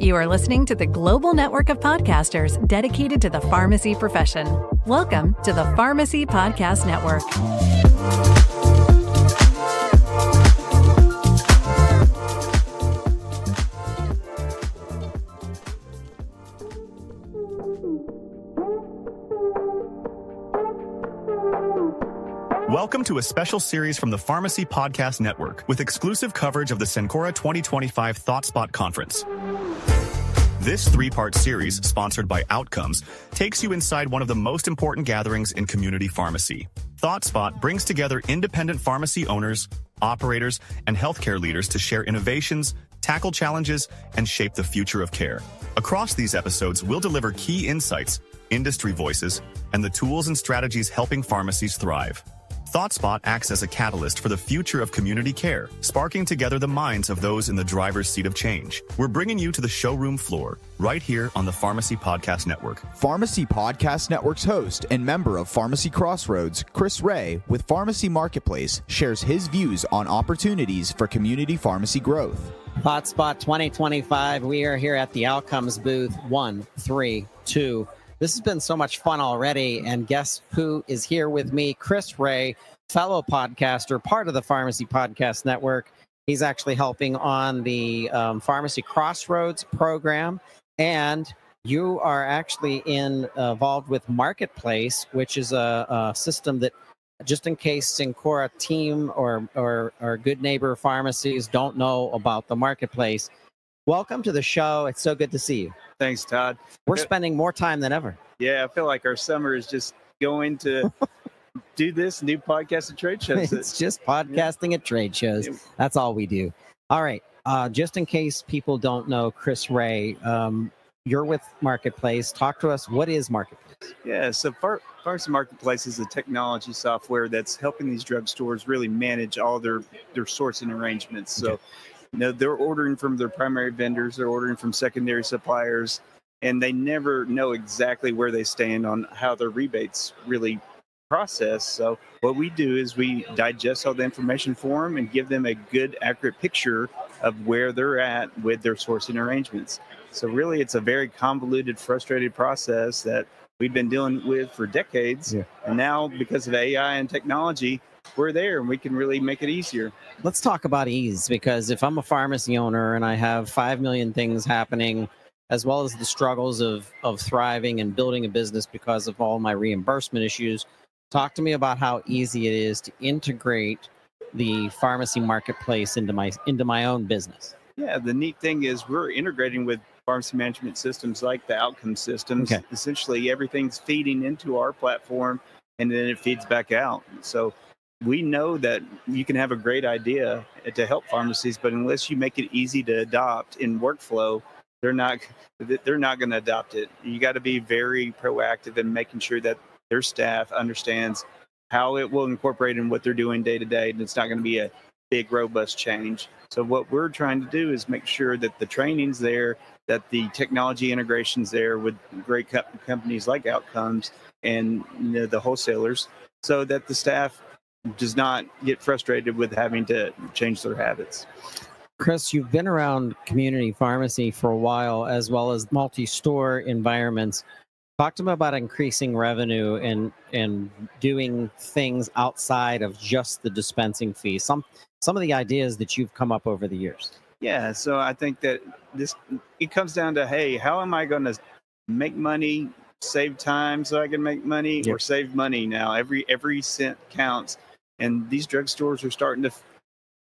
You are listening to the global network of podcasters dedicated to the pharmacy profession. Welcome to the Pharmacy Podcast Network. Welcome to a special series from the Pharmacy Podcast Network with exclusive coverage of the Cencora 2025 ThoughtSpot Conference. This three-part series, sponsored by Outcomes, takes you inside one of the most important gatherings in community pharmacy. ThoughtSpot brings together independent pharmacy owners, operators, and healthcare leaders to share innovations, tackle challenges, and shape the future of care. Across these episodes, we'll deliver key insights, industry voices, and the tools and strategies helping pharmacies thrive. ThoughtSpot acts as a catalyst for the future of community care, sparking together the minds of those in the driver's seat of change. We're bringing you to the showroom floor, right here on the Pharmacy Podcast Network. Pharmacy Podcast Network's host and member of Pharmacy Crossroads, Kris with Pharmacy Marketplace, shares his views on opportunities for community pharmacy growth. ThoughtSpot 2025, we are here at the Outcomes booth 132. This has been so much fun already, and guess who is here with me? Kris, fellow podcaster, part of the Pharmacy Podcast Network. He's actually helping on the Pharmacy Crossroads program, and you are actually involved with Marketplace, which is a system that, just in case Cencora team or Good Neighbor pharmacies don't know about the Marketplace, welcome to the show. It's so good to see you. Thanks, Todd. We're spending more time than ever. Yeah, I feel like our summer is just going to do this, new podcast at trade shows. It's just podcasting at trade shows. That's all we do. All right. Just in case people don't know, Kris, you're with Marketplace. Talk to us. What is Marketplace? Yeah, so Pharmacy Marketplace is a technology software that's helping these drugstores really manage all their sourcing arrangements. So, they're ordering from their primary vendors, they're ordering from secondary suppliers, and they never know exactly where they stand on how their rebates really process. So what we do is we digest all the information for them and give them a good, accurate picture of where they're at with their sourcing arrangements. So really, it's a very convoluted, frustrated process that we've been dealing with for decades. Yeah. And now, because of AI and technology, we're there and we can really make it easier. Let's talk about ease, because if I'm a pharmacy owner and I have 5 million things happening, as well as the struggles of thriving and building a business because of all my reimbursement issues, talk to me about how easy it is to integrate the Pharmacy Marketplace into my own business. Yeah, the neat thing is we're integrating with pharmacy management systems like the outcome systems. Okay. Essentially, everything's feeding into our platform and then it feeds back out. So we know that you can have a great idea to help pharmacies, but unless you make it easy to adopt in workflow, they're not going to adopt it. You got to be very proactive in making sure that their staff understands how it will incorporate in what they're doing day to day, and it's not going to be a big, robust change. So what we're trying to do is make sure that the training's there, that the technology integration's there with great companies like Outcomes and the wholesalers, so that the staff does not get frustrated with having to change their habits. Kris, you've been around community pharmacy for a while, as well as multi-store environments. Talk to me about increasing revenue and doing things outside of just the dispensing fee. Some of the ideas that you've come up over the years. Yeah, so I think that it comes down to, hey, how am I going to make money, save time so I can make money, or save money now? Every cent counts. And these drugstores are starting to,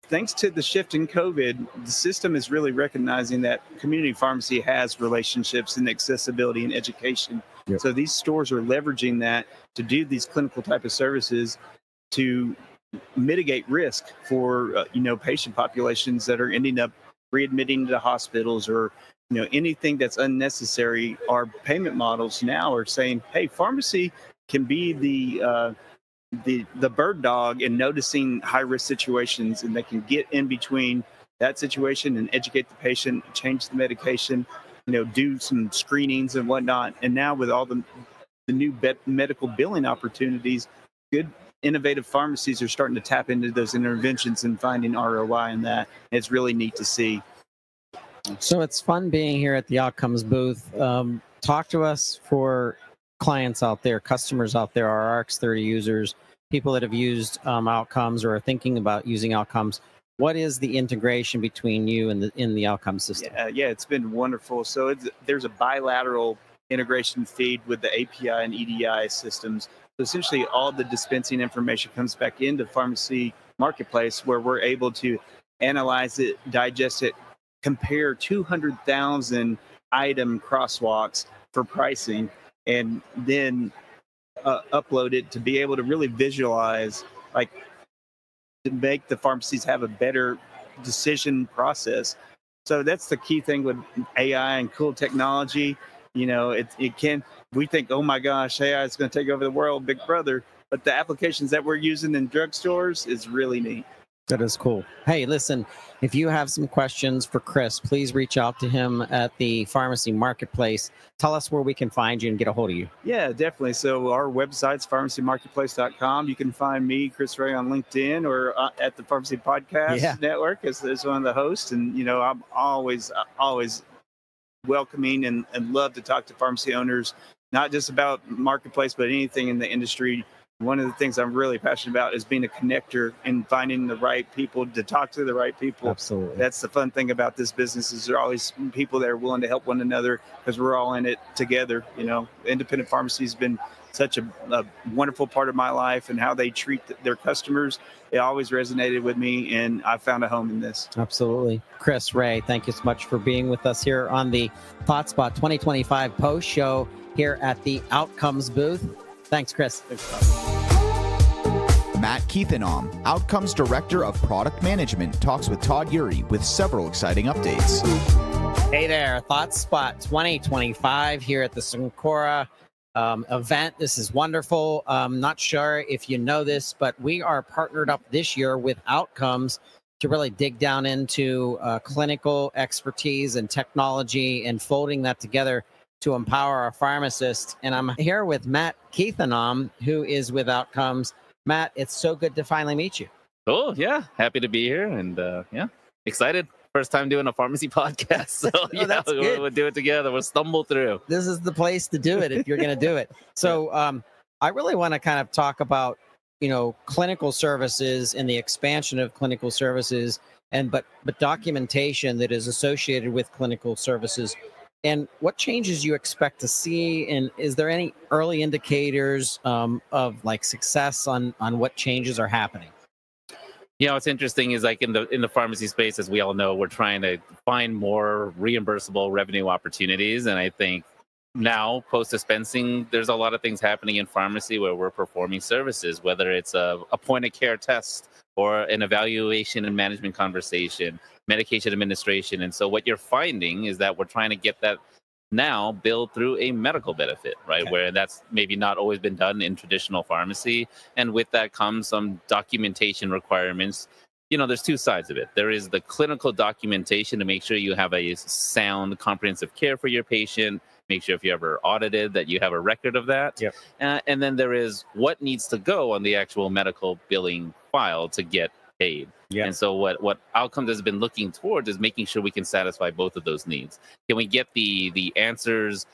thanks to the shift in COVID, the system is really recognizing that community pharmacy has relationships in accessibility and education. Yep. So these stores are leveraging that to do these clinical type of services to mitigate risk for patient populations that are ending up readmitting to hospitals or anything that's unnecessary. Our payment models now are saying, hey, pharmacy can be the bird dog in noticing high risk situations, and they can get in between that situation and educate the patient, change the medication, do some screenings and whatnot. And now with all the new medical billing opportunities, good innovative pharmacies are starting to tap into those interventions and finding ROI in that. It's really neat to see. So it's fun being here at the Outcomes booth. Talk to us for clients out there, customers out there, our RX30 users, people that have used Outcomes or are thinking about using Outcomes. What is the integration between you and in the Outcomes system? Yeah, it's been wonderful. So there's a bilateral integration feed with the API and EDI systems. So essentially, all the dispensing information comes back into Pharmacy Marketplace, where we're able to analyze it, digest it, compare 200,000 item crosswalks for pricing, and then upload it to be able to really visualize, like, to make the pharmacies have a better decision process. So that's the key thing with AI and cool technology. You know, it can, we think, oh my gosh, AI is going to take over the world, Big Brother. But the applications that we're using in drugstores is really neat. That is cool. Hey, listen, if you have some questions for Kris, please reach out to him at the Pharmacy Marketplace. Tell us where we can find you and get a hold of you. Yeah, definitely. So our website's pharmacymarketplace.com. You can find me, Kris Rhea, on LinkedIn or at the Pharmacy Podcast Network as one of the hosts. And, you know, I'm always welcoming and love to talk to pharmacy owners, not just about Marketplace, but anything in the industry. One of the things I'm really passionate about is being a connector and finding the right people to talk to the right people. Absolutely. That's the fun thing about this business, is there are always people that are willing to help one another because we're all in it together. You know, independent pharmacy has been such a wonderful part of my life, and how they treat their customers. It always resonated with me, and I found a home in this. Absolutely. Kris Rhea, thank you so much for being with us here on the ThoughtSpot 2025 post show here at the Outcomes booth. Thanks, Kris. Thanks, Matt Kiethanom, Outcomes Director of Product Management, talks with Todd Urey with several exciting updates. Hey there, ThoughtSpot 2025 here at the Syncora event. This is wonderful. Not sure if you know this, but we are partnered up this year with Outcomes to really dig down into clinical expertise and technology and folding that together to empower our pharmacists. And I'm here with Matt Kiethanom, who is with Outcomes. Matt, it's so good to finally meet you. Cool. Yeah. Happy to be here. And excited. First time doing a pharmacy podcast. So we'll do it together. We'll stumble through. This is the place to do it if you're going to do it. So I really want to kind of talk about, you know, clinical services and the expansion of clinical services, and but documentation that is associated with clinical services. And what changes you expect to see, and is there any early indicators of like success on what changes are happening? You know, what's interesting is, like, in the pharmacy space, as we all know, we're trying to find more reimbursable revenue opportunities. And I think now, post-dispensing, there's a lot of things happening in pharmacy where we're performing services, whether it's a point-of-care test or an evaluation and management conversation, medication administration. And so what you're finding is that we're trying to get that now billed through a medical benefit, right? Okay. Where that's maybe not always been done in traditional pharmacy. And with that comes some documentation requirements. You know, there's two sides of it. There is the clinical documentation to make sure you have a sound, comprehensive care for your patient, make sure if you're ever audited that you have a record of that. Yep. And then there is what needs to go on the actual medical billing file to get paid. Yeah. And so what Outcomes has been looking towards is making sure we can satisfy both of those needs. Can we get the answers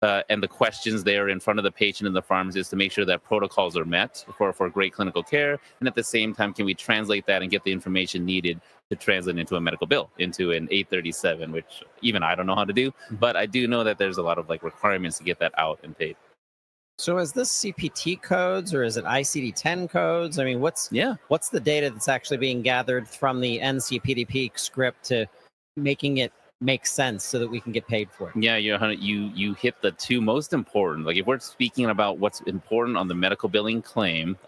and the questions there in front of the patient and the pharmacist to make sure that protocols are met for great clinical care? And at the same time, can we translate that and get the information needed to translate into a medical bill, into an 837, which even I don't know how to do, but I do know that there's a lot of requirements to get that out and paid. So is this CPT codes or is it ICD-10 codes? I mean, what's the data that's actually being gathered from the NCPDP script to making it make sense so that we can get paid for it? Yeah, you hit the two most important. Like, if we're speaking about what's important on the medical billing claim,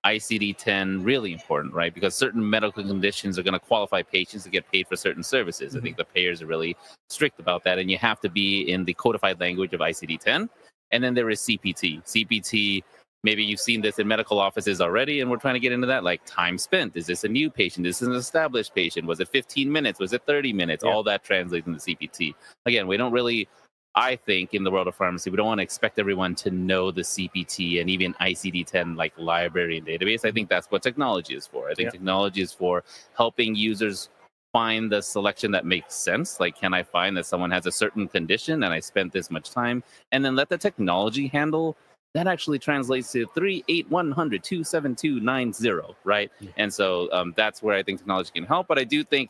ICD-10 really important, right? Because certain medical conditions are going to qualify patients to get paid for certain services. I think the payers are really strict about that, and you have to be in the codified language of ICD-10. And then there is CPT. CPT, maybe you've seen this in medical offices already, and we're trying to get into that, like time spent. Is this a new patient? Is this an established patient? Was it 15 minutes? Was it 30 minutes? Yeah. All that translates into CPT. Again, we don't really, I think, in the world of pharmacy, we don't want to expect everyone to know the CPT and even ICD-10 like library and database. I think that's what technology is for. I think technology is for helping users find the selection that makes sense. Like, can I find that someone has a certain condition and I spent this much time, and then let the technology handle that actually translates to 38100-27290, right? Yeah. And so that's where I think technology can help. But I do think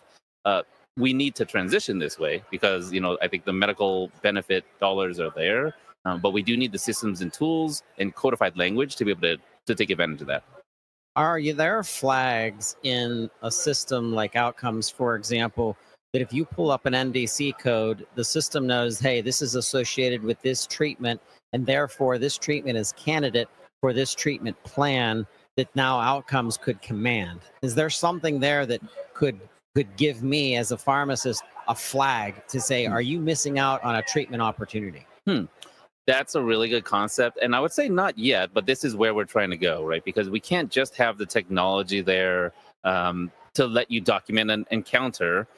we need to transition this way because, I think the medical benefit dollars are there, but we do need the systems and tools and codified language to be able to take advantage of that. Are there flags in a system like Outcomes, for example, that if you pull up an NDC code, the system knows, hey, this is associated with this treatment, and therefore this treatment is candidate for this treatment plan that now Outcomes could command? Is there something there that could give me as a pharmacist a flag to say, are you missing out on a treatment opportunity? That's a really good concept. And I would say not yet, but this is where we're trying to go, right? Because we can't just have the technology there to let you document an encounter,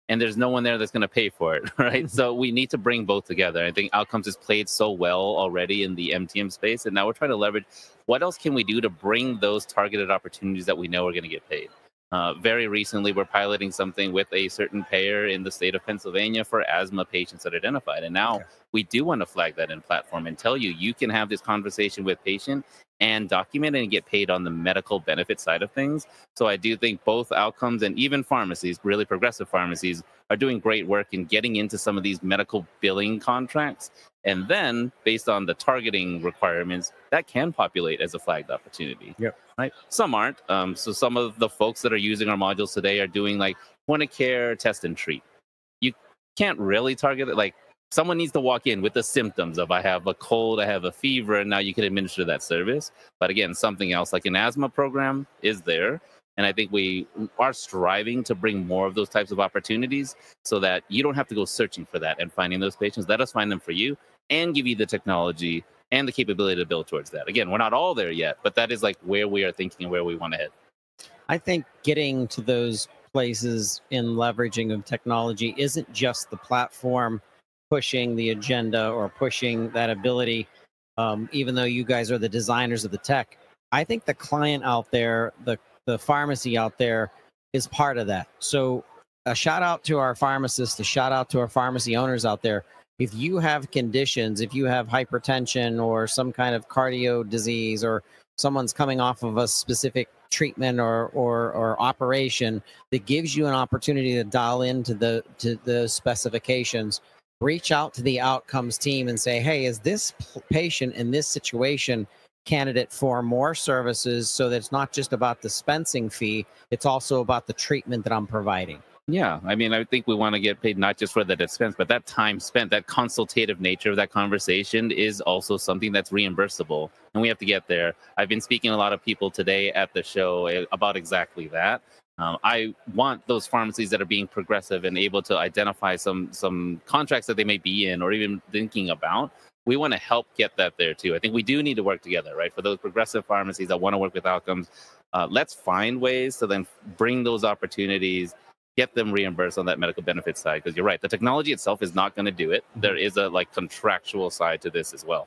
and there's no one there that's going to pay for it, right? So we need to bring both together. I think Outcomes has played so well already in the MTM space, and now we're trying to leverage what else can we do to bring those targeted opportunities that we know are going to get paid. Very recently, we're piloting something with a certain payer in the state of Pennsylvania for asthma patients that are identified. And now we do want to flag that in platform and tell you can have this conversation with patient and document and get paid on the medical benefit side of things. So I do think both Outcomes and even pharmacies, really progressive pharmacies, are doing great work in getting into some of these medical billing contracts. And then, based on the targeting requirements, that can populate as a flagged opportunity. Yep. Right? Some aren't. So some of the folks that are using our modules today are doing like point of care, test and treat. You can't really target it. Like, someone needs to walk in with the symptoms of I have a cold, I have a fever, and now you can administer that service. But again, something else like an asthma program is there. And I think we are striving to bring more of those types of opportunities so that you don't have to go searching for that and finding those patients. Let us find them for you and give you the technology and the capability to build towards that. Again, we're not all there yet, but that is like where we are thinking and where we want to head. I think getting to those places in leveraging of technology isn't just the platform pushing the agenda or pushing that ability, even though you guys are the designers of the tech. I think the client out there, the pharmacy out there is part of that. So a shout out to our pharmacists, a shout out to our pharmacy owners out there. If you have conditions, if you have hypertension or some kind of cardio disease, or someone's coming off of a specific treatment or operation that gives you an opportunity to dial into the specifications, reach out to the Outcomes team and say, hey, is this patient in this situation candidate for more services, so that it's not just about dispensing fee, it's also about the treatment that I'm providing? Yeah, I mean, I think we want to get paid not just for the dispense, but that time spent, that consultative nature of that conversation is also something that's reimbursable, and we have to get there. I've been speaking to a lot of people today at the show about exactly that. I want those pharmacies that are being progressive and able to identify some contracts that they may be in or even thinking about. We want to help get that there too. I think we do need to work together, right? For those progressive pharmacies that want to work with Outcomes, let's find ways to then bring those opportunities, get them reimbursed on that medical benefit side. Because you're right, the technology itself is not going to do it. There is a contractual side to this as well.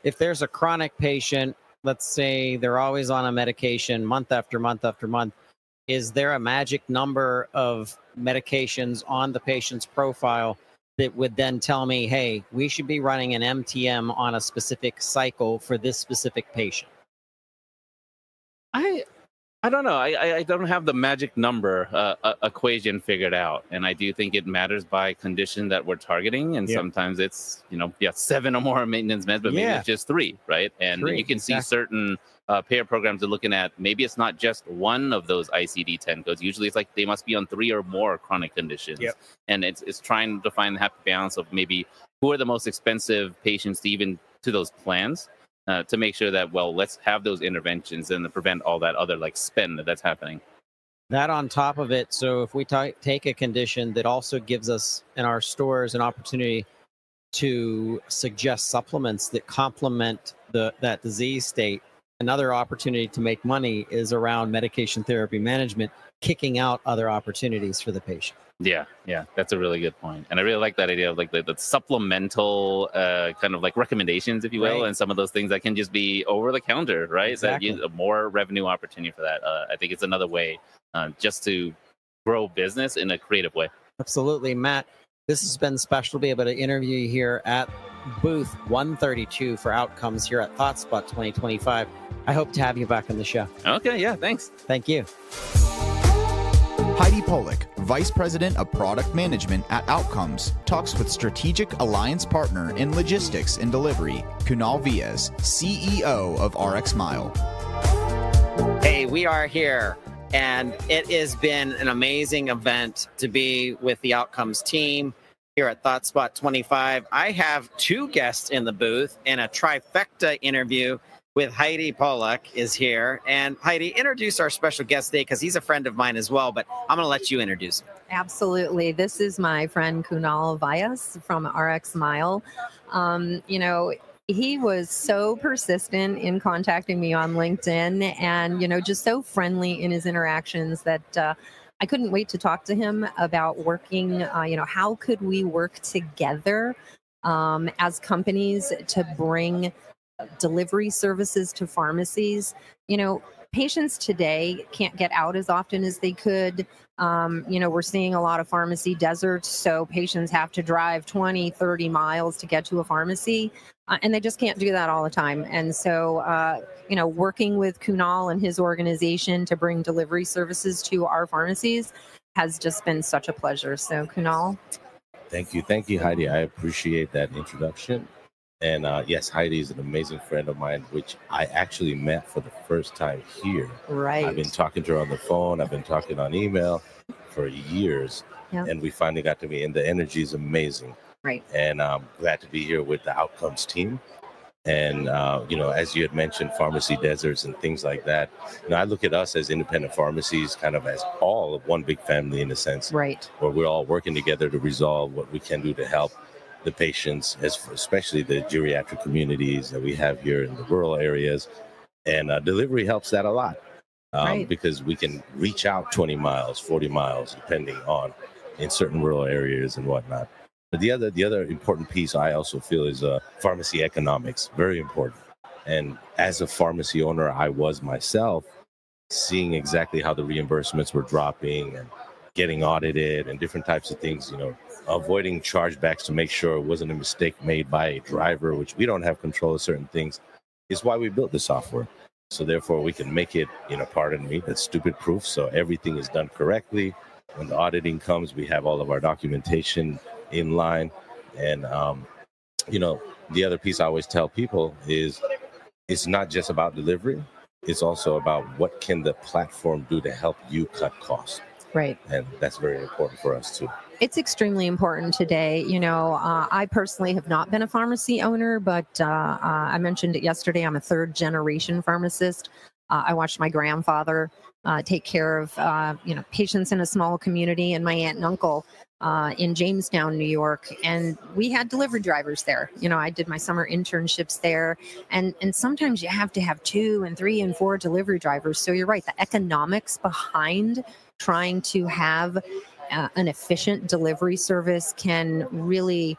If there's a chronic patient, let's say they're always on a medication month after month after month, is there a magic number of medications on the patient's profile that would then tell me, hey, we should be running an MTM on a specific cycle for this specific patient? I don't know. I don't have the magic number equation figured out. And I do think it matters by condition that we're targeting. And sometimes it's, 7 or more maintenance meds, but maybe it's just 3, right? And you can see certain payer programs are looking at, maybe it's not just one of those ICD-10 codes. Usually it's like they must be on 3 or more chronic conditions. And it's trying to find the happy balance of maybe who are the most expensive patients to those plans. To make sure that, let's have those interventions and to prevent all that other spend that's happening. That on top of it, so if we take a condition that also gives us in our stores an opportunity to suggest supplements that complement that disease state, another opportunity to make money is around medication therapy management, kicking out other opportunities for the patient. Yeah, that's a really good point. And I really like that idea of the supplemental kind of recommendations, if you will, and some of those things that can just be over the counter, right? Exactly. That more revenue opportunity for that. I think it's another way just to grow business in a creative way. Absolutely, Matt. This has been special to be able to interview you here at booth 132 for Outcomes here at ThoughtSpot 2025. I hope to have you back on the show. Okay, yeah, thanks. Thank you. Heidi Polek, Vice President of Product Management at Outcomes, talks with strategic alliance partner in logistics and delivery, Kunal Vyas, CEO of RxMile. Hey, we are here, and it has been an amazing event to be with the Outcomes team here at ThoughtSpot 25. I have two guests in the booth, and a trifecta interview with Heidi Polek is here. And Heidi, introduce our special guest today, because he's a friend of mine as well, but I'm going to let you introduce him. Absolutely. This is my friend Kunal Vyas from RxMile. He was so persistent in contacting me on LinkedIn and, just so friendly in his interactions that I couldn't wait to talk to him about working, how could we work together as companies to bring delivery services to pharmacies. Patients today can't get out as often as they could. We're seeing a lot of pharmacy deserts, so patients have to drive 20, 30 miles to get to a pharmacy, and they just can't do that all the time. And so, working with Kunal and his organization to bring delivery services to our pharmacies has just been such a pleasure. So, Kunal. Thank you, Heidi. I appreciate that introduction. And yes, Heidi is an amazing friend of mine, which I actually met for the first time here. Right. I've been talking to her on the phone. I've been talking on email for years. Yeah. And we finally got to meet, and the energy is amazing. Right. And I'm glad to be here with the Outcomes team. And, as you had mentioned, pharmacy deserts and things like that. I look at us as independent pharmacies kind of as all of one big family in a sense. Right. Where we're all working together to resolve what we can do to help the patients, especially the geriatric communities that we have here in the rural areas. And delivery helps that a lot because we can reach out 20 miles, 40 miles, depending on in certain rural areas and whatnot. But the other important piece I also feel is pharmacy economics, very important. And as a pharmacy owner, I was myself seeing exactly how the reimbursements were dropping and getting audited and different types of things, avoiding chargebacks to make sure it wasn't a mistake made by a driver, which we don't have control of certain things, is why we built the software. So therefore we can make it, pardon me, that's stupid proof. So everything is done correctly. When the auditing comes, we have all of our documentation in line. And, the other piece I always tell people is it's not just about delivery. It's also about what can the platform do to help you cut costs. Right. And that's very important for us too. It's extremely important today. I personally have not been a pharmacy owner, but I mentioned it yesterday. I'm a third generation pharmacist. I watched my grandfather take care of, patients in a small community, and my aunt and uncle in Jamestown, New York. And we had delivery drivers there. I did my summer internships there. And sometimes you have to have 2 and 3 and 4 delivery drivers. So you're right. The economics behind trying to have an efficient delivery service can really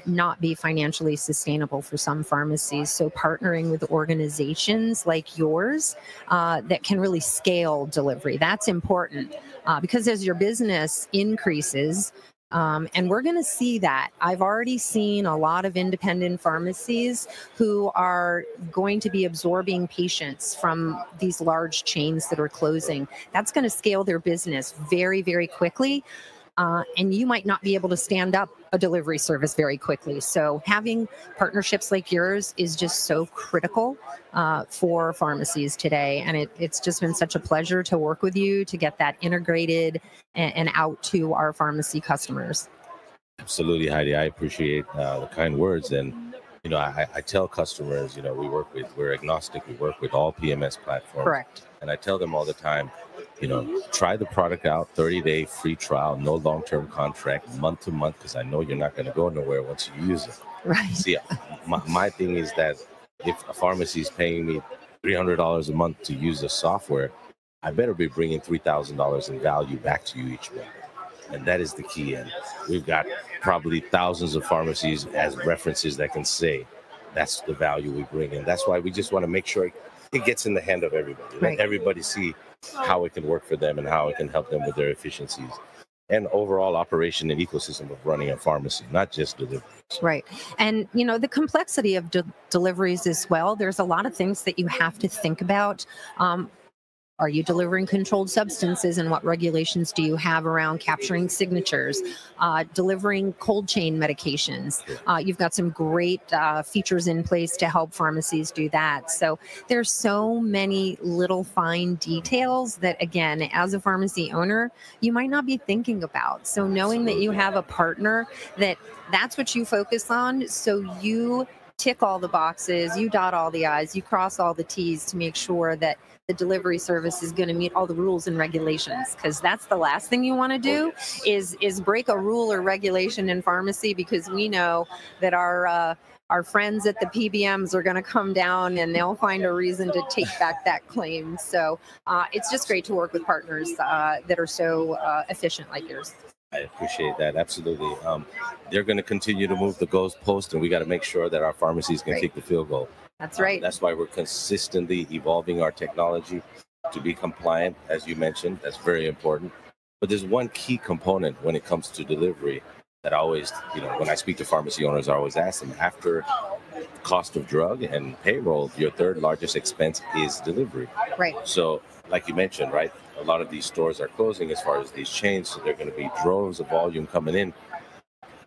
not be financially sustainable for some pharmacies. So partnering with organizations like yours that can really scale delivery, that's important because as your business increases, and we're going to see that. I've already seen a lot of independent pharmacies who are going to be absorbing patients from these large chains that are closing. That's going to scale their business very, very quickly. And you might not be able to stand up a delivery service very quickly. So having partnerships like yours is just so critical for pharmacies today. And it's just been such a pleasure to work with you to get that integrated and out to our pharmacy customers. Absolutely, Heidi. I appreciate the kind words. And, I tell customers, we're agnostic. We work with all PMS platforms. Correct. And I tell them all the time, try the product out, 30-day free trial, no long-term contract, month to month, because I know you're not going to go nowhere once you use it. Right. See, my thing is that if a pharmacy is paying me $300 a month to use the software, I better be bringing $3,000 in value back to you each month. And that is the key. And we've got probably thousands of pharmacies as references that can say that's the value we bring. And that's why we just want to make sure it gets in the hand of everybody. Right. Let everybody see how it can work for them and how it can help them with their efficiencies and overall operation and ecosystem of running a pharmacy, not just delivery. Right. And, the complexity of deliveries as well, there's a lot of things that you have to think about. Are you delivering controlled substances, and what regulations do you have around capturing signatures? Delivering cold chain medications. You've got some great features in place to help pharmacies do that. So there's so many little fine details that, again, as a pharmacy owner, you might not be thinking about. So knowing that you have a partner that's what you focus on, so you tick all the boxes, you dot all the I's, you cross all the T's to make sure that the delivery service is going to meet all the rules and regulations, because that's the last thing you want to do is break a rule or regulation in pharmacy, because we know that our friends at the PBMs are going to come down and they'll find a reason to take back that claim. So it's just great to work with partners that are so efficient like yours. I appreciate that. Absolutely. They're going to continue to move the goalpost, and we got to make sure that our pharmacies can take the field goal. That's right. That's why we're consistently evolving our technology to be compliant, as you mentioned. That's very important. But there's one key component when it comes to delivery that I always, when I speak to pharmacy owners, I always ask them, after cost of drug and payroll, your third largest expense is delivery. Right. So, like you mentioned, right, a lot of these stores are closing as far as these chains, so they're going to be droves of volume coming in.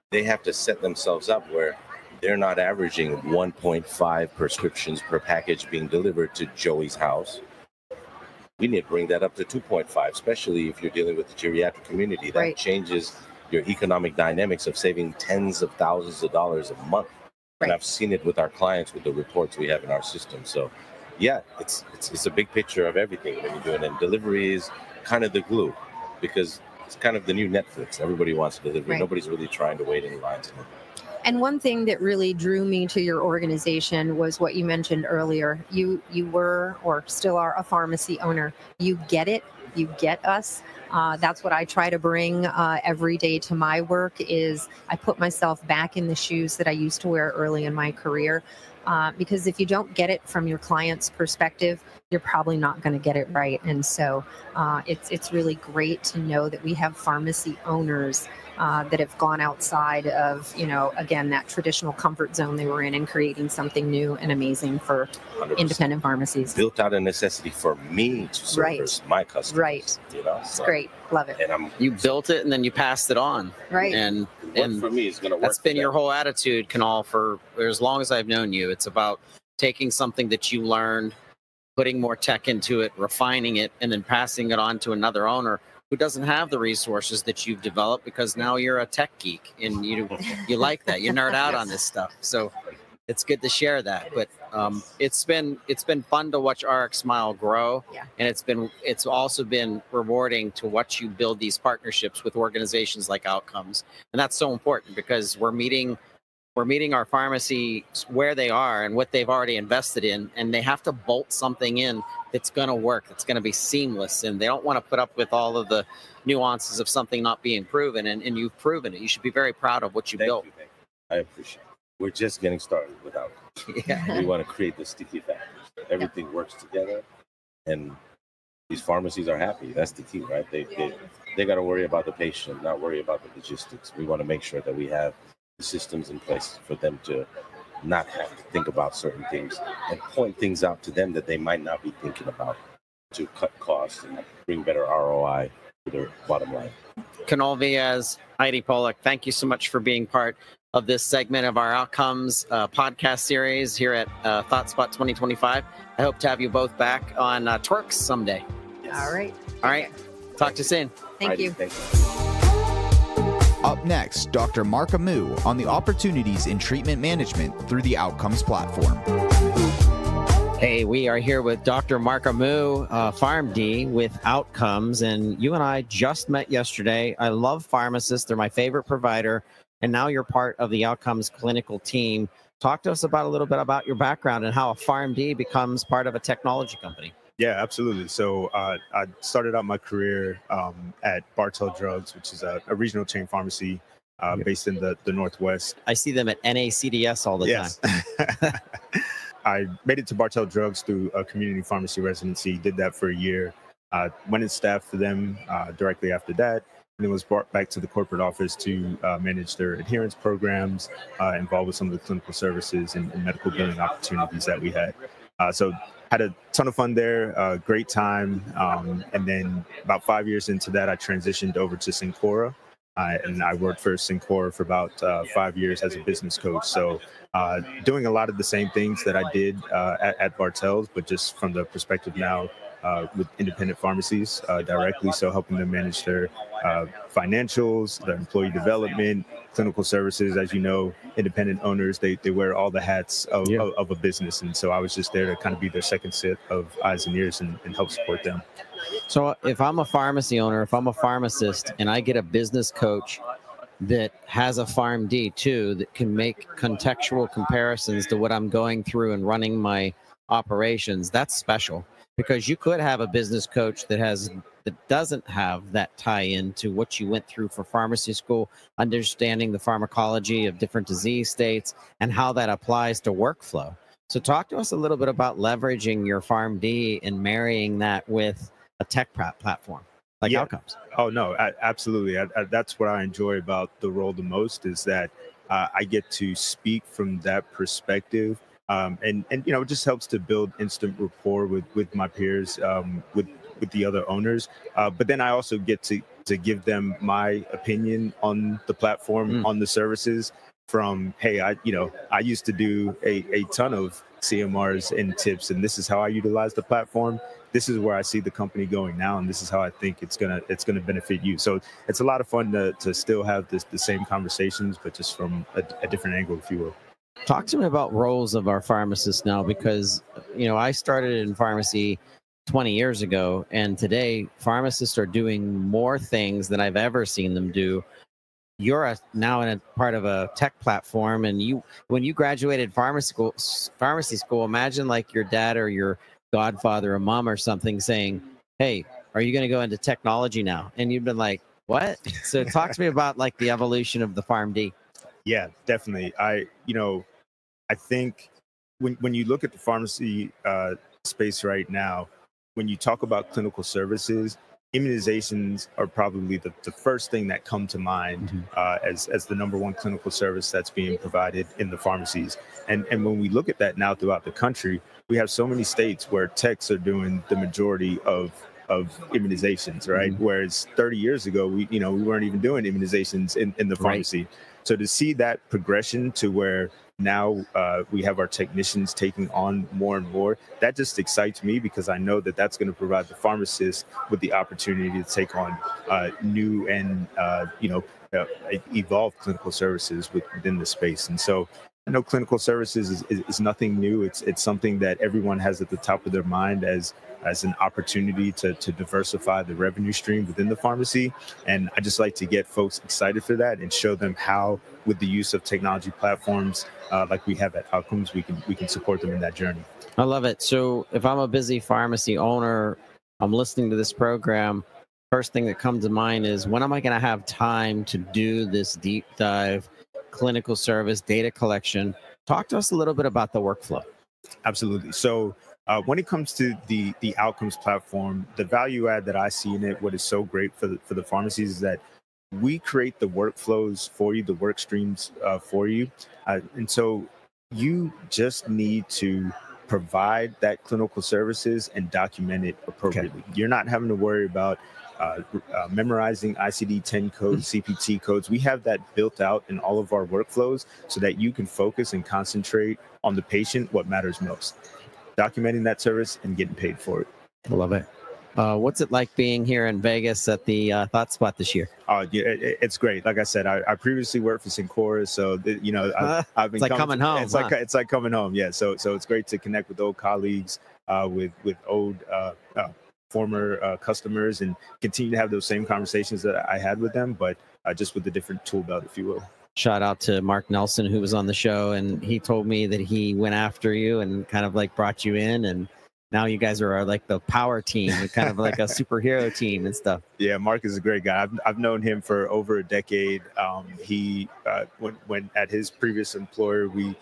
They have to set themselves up where they're not averaging 1.5 prescriptions per package being delivered to Joey's house. We need to bring that up to 2.5, especially if you're dealing with the geriatric community. That changes your economic dynamics of saving tens of thousands of dollars a month. And I've seen it with our clients with the reports we have in our system. So, yeah, it's a big picture of everything when you're doing it. And delivery is kind of the glue, because it's kind of the new Netflix. Everybody wants delivery. Nobody's really trying to wait in lines. And one thing that really drew me to your organization was what you mentioned earlier. You were, or still are, a pharmacy owner. You get it. You get us. That's what I try to bring every day to my work. Is I put myself back in the shoes that I used to wear early in my career. Because if you don't get it from your client's perspective, you're probably not going to get it right. And so it's really great to know that we have pharmacy owners that have gone outside of, again, that traditional comfort zone they were in, and creating something new and amazing for 100%. Independent pharmacies. Built out a necessity for me to service my customers. Right. It's great. Love it. And you built it and then you passed it on. Right. And for me, it's going to work. That's been your whole attitude, Kunal, for as long as I've known you. It's about taking something that you learned, putting more tech into it, refining it, and then passing it on to another owner who doesn't have the resources that you've developed, because now you're a tech geek and you like that. You nerd out on this stuff. So it's good to share that. But it's been fun to watch RxMile grow. Yeah. And it's also been rewarding to watch you build these partnerships with organizations like Outcomes. And that's so important, because we're meeting our pharmacy where they are and what they've already invested in, and they have to bolt something in that's going to work, that's going to be seamless, and they don't want to put up with all of the nuances of something not being proven, and you've proven it. You should be very proud of what you built. Thank you. I appreciate it. We're just getting started with Outcomes. Yeah. We want to create the sticky factors. Everything works together, and these pharmacies are happy. That's the key, right? They got to worry about the patient, not worry about the logistics. We want to make sure that we have the systems in place for them to not have to think about certain things, and point things out to them that they might not be thinking about, to cut costs and bring better ROI to their bottom line. Kunal, Vyas, Heidi, Polek, thank you so much for being part of this segment of our Outcomes podcast series here at ThoughtSpot 2025. I hope to have you both back on Twerks someday. Yes. All right. Talk to you soon. Thank you. Up next, Dr. Mark Amoo on the opportunities in treatment management through the Outcomes platform. Hey, we are here with Dr. Mark Amoo, PharmD with Outcomes, and you and I just met yesterday. I love pharmacists. They're my favorite provider, and now you're part of the Outcomes clinical team. Talk to us about a little bit about your background and how a PharmD becomes part of a technology company. Yeah, absolutely. So I started out my career at Bartell Drugs, which is a regional chain pharmacy based in the Northwest. I see them at NACDS all the time. I made it to Bartell Drugs through a community pharmacy residency, did that for a year, Went and staffed for them directly after that. And then was brought back to the corporate office to manage their adherence programs, involved with some of the clinical services and medical billing opportunities that we had. So had a ton of fun there, great time. And then about 5 years into that, I transitioned over to Cencora. And I worked for Cencora for about 5 years as a business coach. So doing a lot of the same things that I did at Bartell's, but just from the perspective now with independent pharmacies directly. So helping them manage their financials, their employee development, clinical services. As you know, independent owners, they wear all the hats of a business. And so I was just there to kind of be their second set of eyes and ears and help support them. So if I'm a pharmacy owner, if I'm a pharmacist and I get a business coach that has a PharmD too, that can make contextual comparisons to what I'm going through and running my operations, that's special, because you could have a business coach that doesn't have that tie-in to what you went through for pharmacy school, understanding the pharmacology of different disease states and how that applies to workflow. So talk to us a little bit about leveraging your PharmD and marrying that with a tech platform like Outcomes. Oh, no, absolutely. That's what I enjoy about the role the most, is that I get to speak from that perspective. And you know, it just helps to build instant rapport with my peers, with the other owners. But then I also get to give them my opinion on the platform, on the services. From, hey, I used to do a ton of CMRs and tips, and this is how I utilize the platform. This is where I see the company going now, and this is how I think it's gonna benefit you. So it's a lot of fun to still have the same conversations, but just from a different angle, if you will. Talk to me about roles of our pharmacists now, because, you know, I started in pharmacy 20 years ago, and today pharmacists are doing more things than I've ever seen them do. You're now in a part of a tech platform, and when you graduated pharmacy school, imagine like your dad or your godfather or mom or something saying, "Hey, are you going to go into technology now?" And you've been like, "What?" So talk to me about like the evolution of the PharmD. Yeah, definitely. I think when you look at the pharmacy space right now, when you talk about clinical services, immunizations are probably the first thing that come to mind as the number one clinical service that's being provided in the pharmacies. And when we look at that now throughout the country, we have so many states where techs are doing the majority of immunizations, right? Whereas 30 years ago, we weren't even doing immunizations in the pharmacy. Right. So to see that progression to where now we have our technicians taking on more and more, that just excites me, because I know that that's going to provide the pharmacist with the opportunity to take on new and evolved clinical services within the space. And so I know clinical services is nothing new. It's something that everyone has at the top of their mind as an opportunity to diversify the revenue stream within the pharmacy. And I just like to get folks excited for that and show them how, with the use of technology platforms like we have at Outcomes, we can support them in that journey. I love it. So if I'm a busy pharmacy owner, I'm listening to this program, first thing that comes to mind is, when am I going to have time to do this deep dive clinical service data collection? Talk to us a little bit about the workflow. Absolutely. So when it comes to the Outcomes platform, the value add that I see in it, what is so great for the pharmacies, is that we create the workflows for you, the work streams for you. And so you just need to provide that clinical services and document it appropriately. Okay. You're not having to worry about memorizing ICD-10 codes, CPT codes. We have that built out in all of our workflows so that you can focus and concentrate on the patient, what matters most. Documenting that service and getting paid for it. I love it. What's it like being here in Vegas at the ThoughtSpot this year? Yeah, it's great. Like I said, I previously worked for Cencora, so I've been it's like coming home. It's like coming home. Yeah. So it's great to connect with old colleagues, with old former customers, and continue to have those same conversations that I had with them, but just with a different tool belt, if you will. Shout out to Mark Nelson, who was on the show, and he told me that he went after you and kind of like brought you in, and now you guys are like the power team, kind of like a superhero team and stuff. Yeah, Mark is a great guy. I've known him for over a decade. He when at his previous employer, we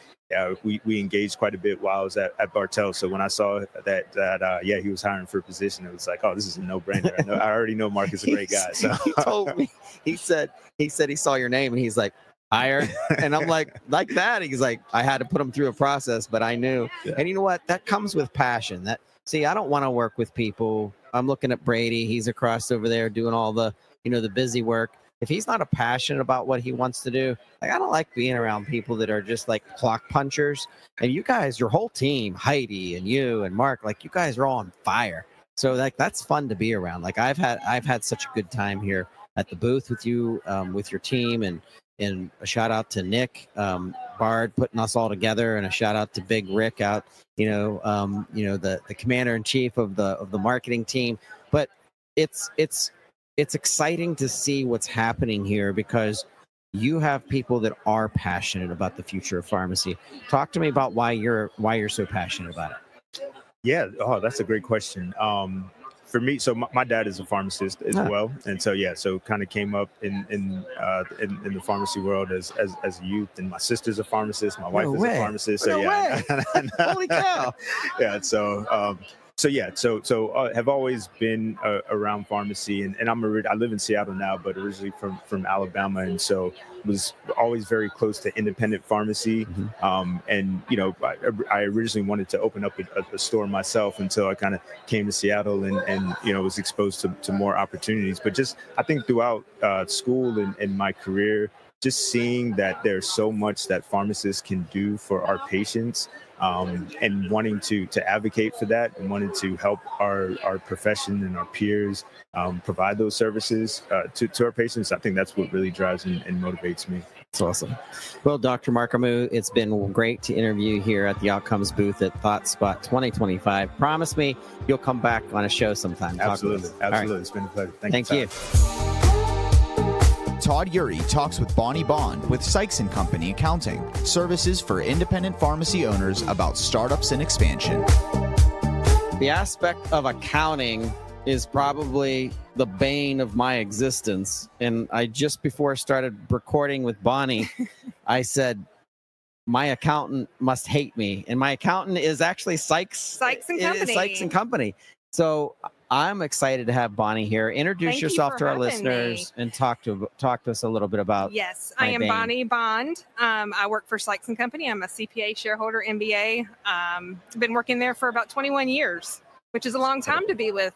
engaged quite a bit while I was at Bartell. So when I saw that he was hiring for a position, it was like, oh, this is a no-brainer. I already know Mark is a great guy. So he told me, he said he saw your name and he's like, hire. And I'm like that. He's like, I had to put him through a process, but I knew. Yeah. And you know what? That comes with passion. See, I don't want to work with people. I'm looking at Brady. He's across over there doing all the, the busy work. If he's not passionate about what he wants to do, like, I don't like being around people that are just like clock punchers. And you guys, your whole team, Heidi and you and Mark, like, you guys are all on fire. So like, that's fun to be around. Like I've had such a good time here at the booth with you, with your team, and a shout out to Nick Bard putting us all together, and a shout out to Big Rick out, the commander in chief of the marketing team. But it's exciting to see what's happening here, because you have people that are passionate about the future of pharmacy. Talk to me about why you're so passionate about it. Yeah, that's a great question. For me, so my dad is a pharmacist as well, and so kind of came up in the pharmacy world as a youth. And my sister's a pharmacist, my wife is a pharmacist. So Holy cow! Yeah, so have always been around pharmacy, and I live in Seattle now, but originally from Alabama, and so was always very close to independent pharmacy. And I originally wanted to open up a store myself until I kind of came to Seattle and was exposed to more opportunities. But just, I think throughout school and my career, just seeing that there's so much that pharmacists can do for our patients, and wanting to advocate for that, and wanting to help our profession and our peers provide those services to our patients. I think that's what really drives and motivates me. That's awesome. Well, Dr. Mark Amoo, it's been great to interview here at the Outcomes booth at ThoughtSpot 2025. Promise me you'll come back on a show sometime. Absolutely. Right. It's been a pleasure. Thank you. Todd Uri talks with Bonnie Bond with Sykes & Company Accounting, services for independent pharmacy owners about startups and expansion. The aspect of accounting is probably the bane of my existence. And I just before I started recording with Bonnie, I said, my accountant must hate me. And my accountant is actually Sykes & Company. So I'm excited to have Bonnie here. Introduce yourself to our listeners and talk to us a little bit about. Yes, I am Bonnie Bond. I work for Sykes & Company. I'm a CPA shareholder, MBA. Been working there for about 21 years, which is a long time to be with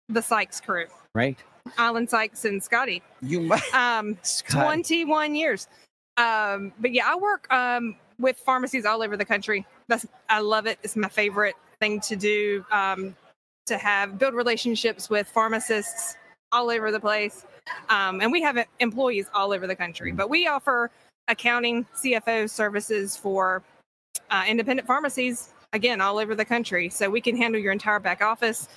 the Sykes crew. Right. Alan Sykes and Scotty. 21 years. But yeah, I work with pharmacies all over the country. I love it. It's my favorite thing to do. To build relationships with pharmacists all over the place. And we have employees all over the country, but we offer accounting, CFO services for independent pharmacies, again, all over the country. So we can handle your entire back office,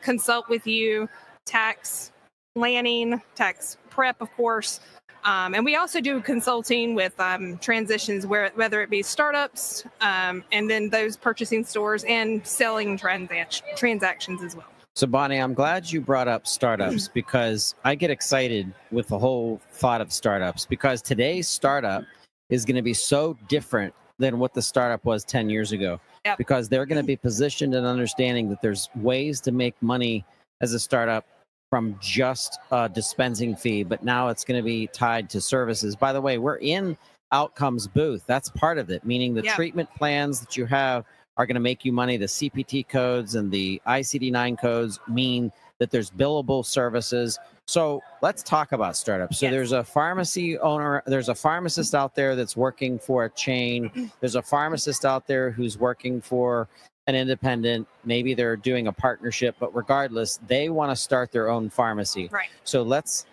consult with you, tax planning, tax prep, of course. And we also do consulting with transitions, whether it be startups and then those purchasing stores and selling transactions as well. So, Bonnie, I'm glad you brought up startups, because I get excited with the whole thought of startups, because today's startup is going to be so different than what the startup was 10 years ago. Yep. Because they're going to be positioned and understanding that there's ways to make money as a startup from just a dispensing fee, but now it's going to be tied to services. By the way, we're in Outcomes booth. That's part of it, meaning the treatment plans that you have are going to make you money. The CPT codes and the ICD-9 codes mean that there's billable services. So let's talk about startups. So there's a pharmacy owner, there's a pharmacist out there that's working for a chain. There's a pharmacist out there who's working for an independent. Maybe they're doing a partnership, but regardless, they want to start their own pharmacy. Right. So let's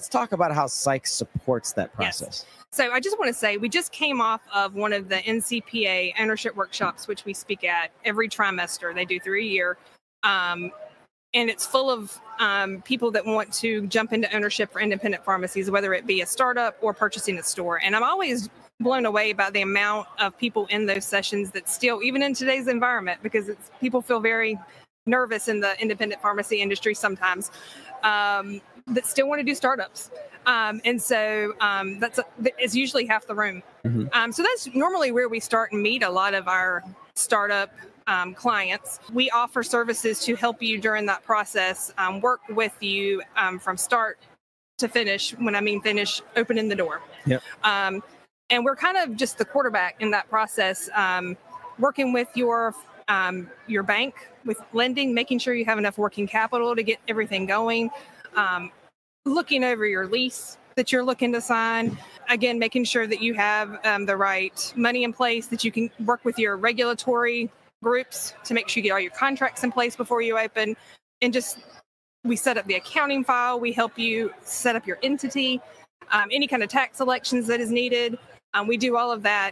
talk about how Sykes supports that process. Yes. So I just want to say, we just came off of one of the NCPA ownership workshops, which we speak at every trimester. They do 3 a year. And it's full of people that want to jump into ownership for independent pharmacies, whether it be a startup or purchasing a store. And I'm always blown away by the amount of people in those sessions that still, even in today's environment, because people feel very nervous in the independent pharmacy industry sometimes, that still want to do startups. And so it's usually half the room. So that's normally where we start and meet a lot of our startup clients. We offer services to help you during that process, work with you from start to finish. When I mean finish, opening the door. Yep. And we're kind of just the quarterback in that process, working with your bank, with lending, making sure you have enough working capital to get everything going, looking over your lease that you're looking to sign, again, making sure that you have the right money in place, that you can work with your regulatory groups to make sure you get all your contracts in place before you open. And just, we set up the accounting file, we help you set up your entity, any kind of tax elections that is needed. We do all of that.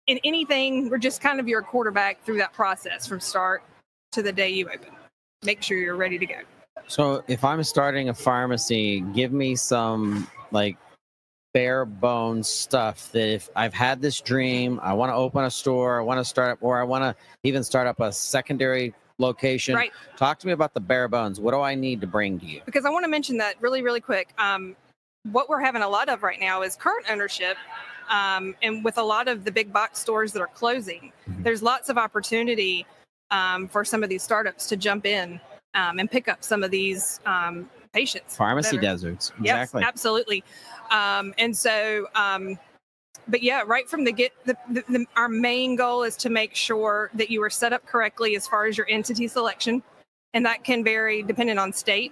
In anything, we're just kind of your quarterback through that process from start to the day you open. Make sure you're ready to go. So if I'm starting a pharmacy, give me some like bare bones stuff that if I've had this dream, I want to open a store, I want to start up, or I want to even start up a secondary location. Right. Talk to me about the bare bones. What do I need to bring to you? Because I want to mention that really, really quick. What we're having a lot of right now is current ownership. And with a lot of the big box stores that are closing, there's lots of opportunity for some of these startups to jump in and pick up some of these patients. Pharmacy deserts. Exactly. Yes, absolutely. And so, but yeah, right from the get, our main goal is to make sure that you are set up correctly as far as your entity selection. And that can vary depending on state.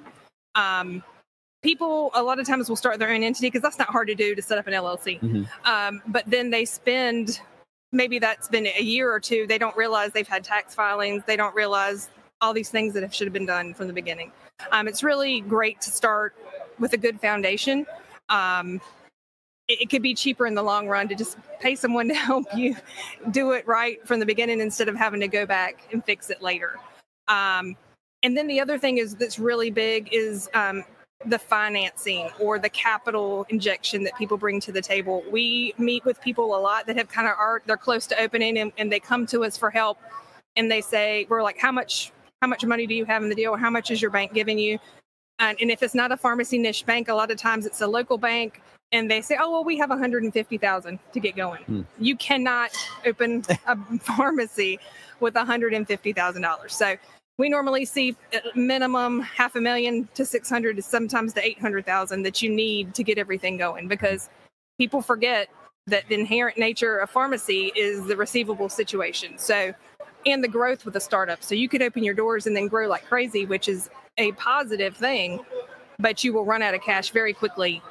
People a lot of times will start their own entity because that's not hard to do, to set up an LLC. But then they spend, maybe that's been a year or two, they don't realize they've had tax filings. They don't realize all these things that should have been done from the beginning. It's really great to start with a good foundation. It could be cheaper in the long run to just pay someone to help you do it right from the beginning instead of having to go back and fix it later. And then the other thing is that's really big is the financing or the capital injection that people bring to the table. We meet with people a lot that have kind of they're close to opening and they come to us for help and they say, we're like, how much money do you have in the deal? How much is your bank giving you? And if it's not a pharmacy niche bank, a lot of times it's a local bank and they say, oh, well, we have $150,000 to get going. You cannot open a pharmacy with $150,000. So we normally see minimum $500,000 to $600,000 to sometimes to $800,000 that you need to get everything going, because people forget that the inherent nature of pharmacy is the receivable situation. So, and the growth with a startup. So you could open your doors and then grow like crazy, which is a positive thing, but you will run out of cash very quickly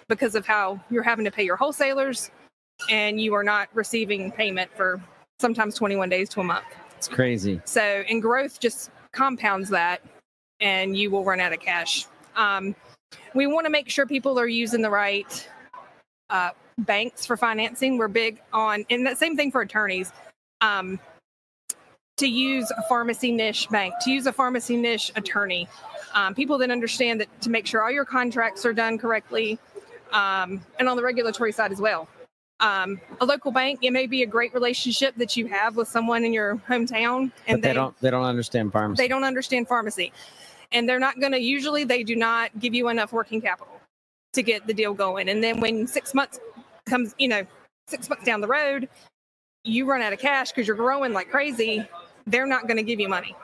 because of how you're having to pay your wholesalers and you are not receiving payment for sometimes 21 days to a month. It's crazy. So, and growth just compounds that and you will run out of cash. We want to make sure people are using the right banks for financing. We're big on, and that same thing for attorneys, to use a pharmacy niche bank, to use a pharmacy niche attorney, people that understand that to make sure all your contracts are done correctly, and on the regulatory side as well. A local bank, it may be a great relationship that you have with someone in your hometown, and they don't understand pharmacy. They don't understand pharmacy, and they're not going to. Usually, they do not give you enough working capital to get the deal going. And then when 6 months comes, 6 months down the road, you run out of cash because you're growing like crazy. They're not going to give you money,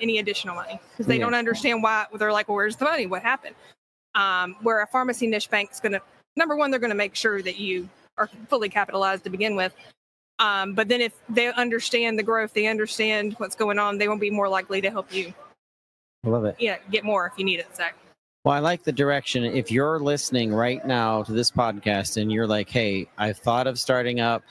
any additional money, because they don't understand why. They're like, well, where's the money? What happened? Where a pharmacy niche bank is going to, number one, they're going to make sure that you are fully capitalized to begin with. But then if they understand the growth, they understand what's going on, they won't be more likely to help you. I love it. Yeah, get more if you need it. So. Well, I like the direction. If you're listening right now to this podcast and you're like, hey, I've thought of starting up,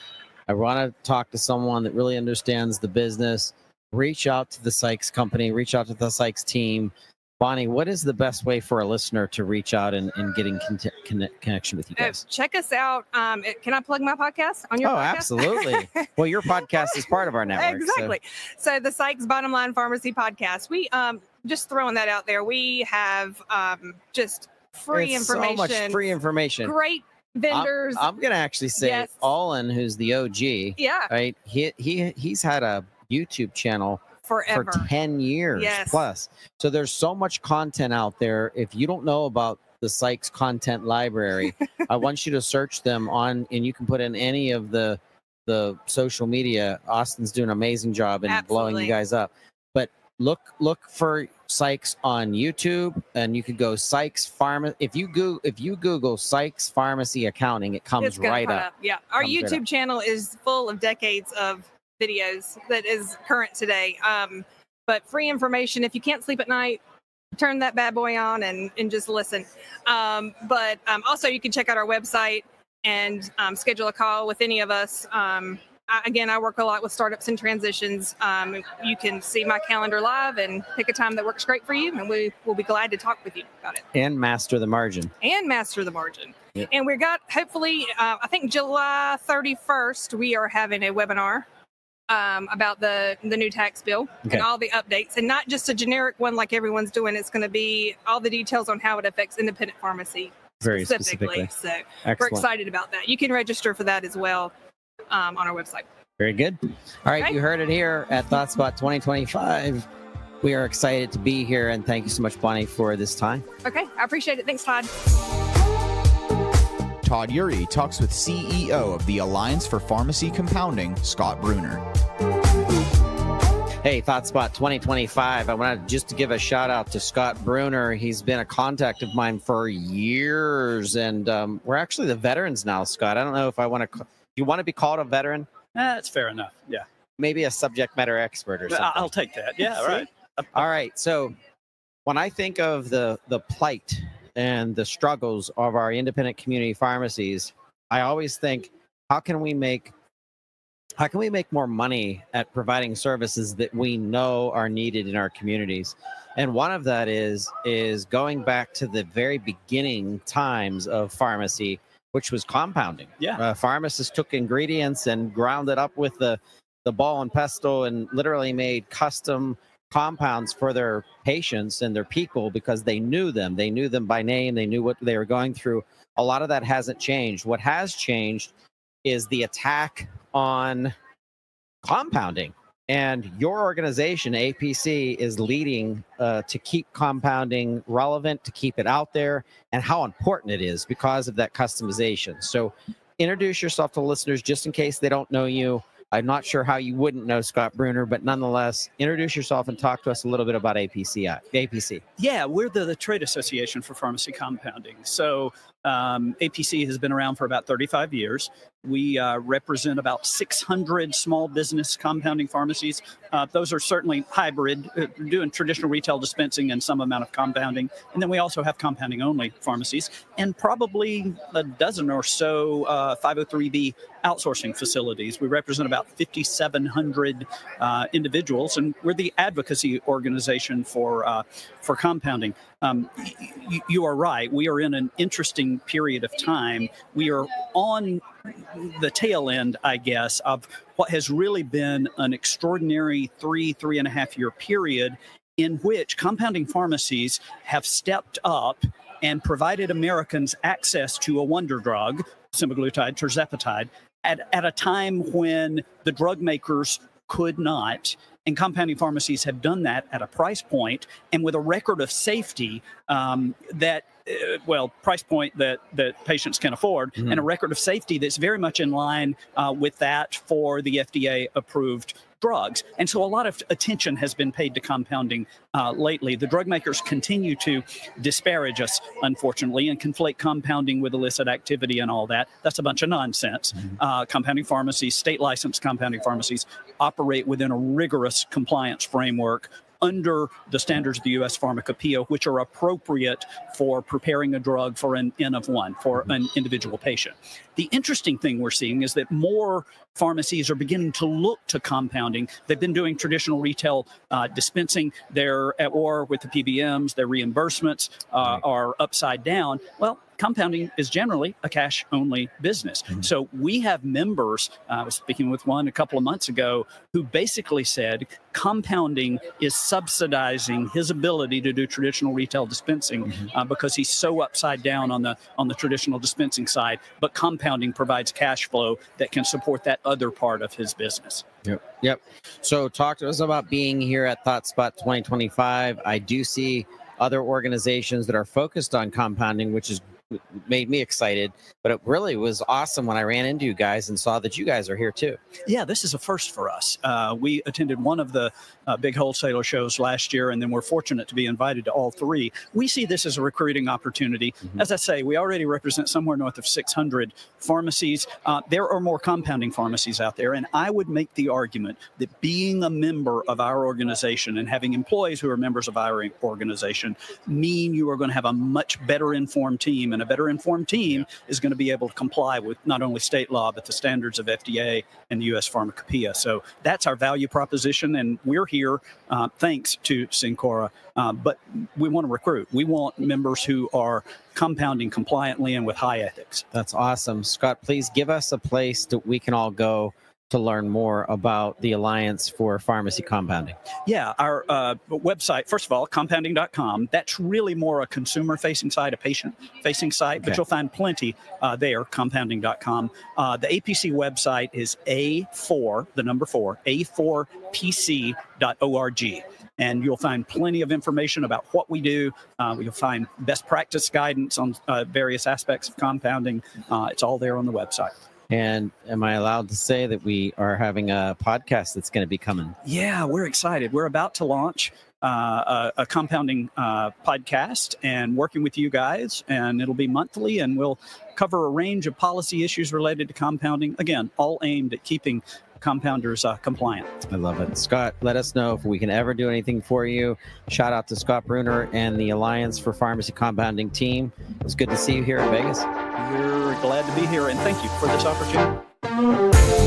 I want to talk to someone that really understands the business, reach out to the Sykes company, reach out to the Sykes team. Bonnie, what is the best way for a listener to reach out and get in connection with you guys? Check us out. Can I plug my podcast on your podcast? Oh, absolutely. Well, your podcast is part of our network. Exactly. So the Sykes Bottom Line Pharmacy podcast, we just throwing that out there. We have just free information. So much free information. Great vendors. I'm going to actually say Yes. Olin, who's the OG. Yeah. Right. He's had a YouTube channel Forever. for 10 years Yes. plus. So there's so much content out there. If you don't know about the Sykes content library, I want you to search them on, and you can put in any of the social media. Austin's doing an amazing job in blowing you guys up. But look for Sykes on YouTube, and you could go Sykes Pharmacy. If you Google Sykes Pharmacy Accounting, it comes right up. Yeah, our Comes right YouTube up. channel is full of decades of videos that is current today. But free information. If you can't sleep at night, turn that bad boy on and just listen. But also, you can check out our website and schedule a call with any of us. I work a lot with startups and transitions. You can see my calendar live and pick a time that works great for you, and we will be glad to talk with you about it. And master the margin. Yep. And we got, hopefully, I think July 31st, we are having a webinar about the new tax bill and all the updates, and not just a generic one like everyone's doing. It's going to be all the details on how it affects independent pharmacy Very specifically. So Excellent. we're excited about that. You can register for that as well on our website. Very good. All right, Okay. You heard it here at ThoughtSpot 2025. We are excited to be here, and thank you so much, Bonnie, for this time. Okay, I appreciate it. Thanks, Todd. Todd Urey talks with CEO of the Alliance for Pharmacy Compounding, Scott Brunner. Hey, ThoughtSpot 2025. I want to give a shout out to Scott Brunner. He's been a contact of mine for years, and we're actually the veterans now, Scott. I don't know if I want to. You want to be called a veteran? That's fair enough. Yeah. Maybe a subject matter expert or something. I'll take that. Yeah. Right. All right. So when I think of the plight and the struggles of our independent community pharmacies, I always think, how can we make more money at providing services that we know are needed in our communities? And one of that is going back to the very beginning times of pharmacy, which was compounding. Yeah. Pharmacists took ingredients and ground it up with the ball and pestle and literally made custom compounds for their patients and their people because they knew them. They knew them by name. They knew what they were going through. A lot of that hasn't changed. What has changed is the attack on compounding. And your organization, APC, is leading to keep compounding relevant, to keep it out there, and how important it is because of that customization. So introduce yourself to listeners just in case they don't know you. I'm not sure how you wouldn't know Scott Brunner, but nonetheless, introduce yourself and talk to us a little bit about APC. Yeah, we're the Trade Association for Pharmacy Compounding. So APC has been around for about 35 years. We represent about 600 small business compounding pharmacies. Those are certainly hybrid, doing traditional retail dispensing and some amount of compounding. And then we also have compounding-only pharmacies and probably a dozen or so 503B outsourcing facilities. We represent about 5,700 individuals, and we're the advocacy organization for compounding. You are right. We are in an interesting period of time. We are on the tail end, I guess, of what has really been an extraordinary 3.5 year period in which compounding pharmacies have stepped up and provided Americans access to a wonder drug, semaglutide, tirzepatide, at a time when the drug makers could not. And compounding pharmacies have done that at a price point and with a record of safety price point that patients can afford, and a record of safety that's very much in line with that for the FDA-approved drugs. And so a lot of attention has been paid to compounding lately. The drug makers continue to disparage us, unfortunately, and conflate compounding with illicit activity and all that. That's a bunch of nonsense. Compounding pharmacies, state-licensed compounding pharmacies, operate within a rigorous compliance framework under the standards of the U.S. Pharmacopeia, which are appropriate for preparing a drug for an N of 1, for an individual patient. The interesting thing we're seeing is that more pharmacies are beginning to look to compounding. They've been doing traditional retail dispensing. They're at war with the PBMs. Their reimbursements are upside down. Well, compounding is generally a cash-only business. So we have members, I was speaking with one a couple of months ago, who basically said compounding is subsidizing his ability to do traditional retail dispensing because he's so upside down on the traditional dispensing side, but compounding provides cash flow that can support that other part of his business. Yep. So talk to us about being here at ThoughtSpot 2025. I do see other organizations that are focused on compounding, which has made me excited, but it really was awesome when I ran into you guys and saw that you guys are here too. Yeah, this is a first for us. We attended one of the big wholesaler shows last year, and then we're fortunate to be invited to all three. We see this as a recruiting opportunity. As I say, we already represent somewhere north of 600 pharmacies. There are more compounding pharmacies out there, and I would make the argument that being a member of our organization and having employees who are members of our organization mean you are going to have a much better informed team, and a better informed team is going to be able to comply with not only state law, but the standards of FDA and the U.S. Pharmacopeia. So that's our value proposition, and we're here thanks to Cencora, but we want to recruit. We want members who are compounding compliantly and with high ethics. That's awesome. Scott, please give us a place that we can all go to learn more about the Alliance for Pharmacy Compounding. Yeah, our website, first of all, compounding.com. That's really more a consumer-facing site, a patient-facing site, but you'll find plenty there, compounding.com. The APC website is A4, the number 4, A4PC.org. And you'll find plenty of information about what we do. You'll find best practice guidance on various aspects of compounding. It's all there on the website. And am I allowed to say that we are having a podcast that's going to be coming? Yeah, we're excited. We're about to launch a compounding podcast and working with you guys, and it'll be monthly, and we'll cover a range of policy issues related to compounding. Again, all aimed at keeping compounders compliant. I love it. Scott, let us know if we can ever do anything for you. Shout out to Scott Brunner and the Alliance for Pharmacy Compounding team. It's good to see you here in Vegas. We're glad to be here, and thank you for this opportunity.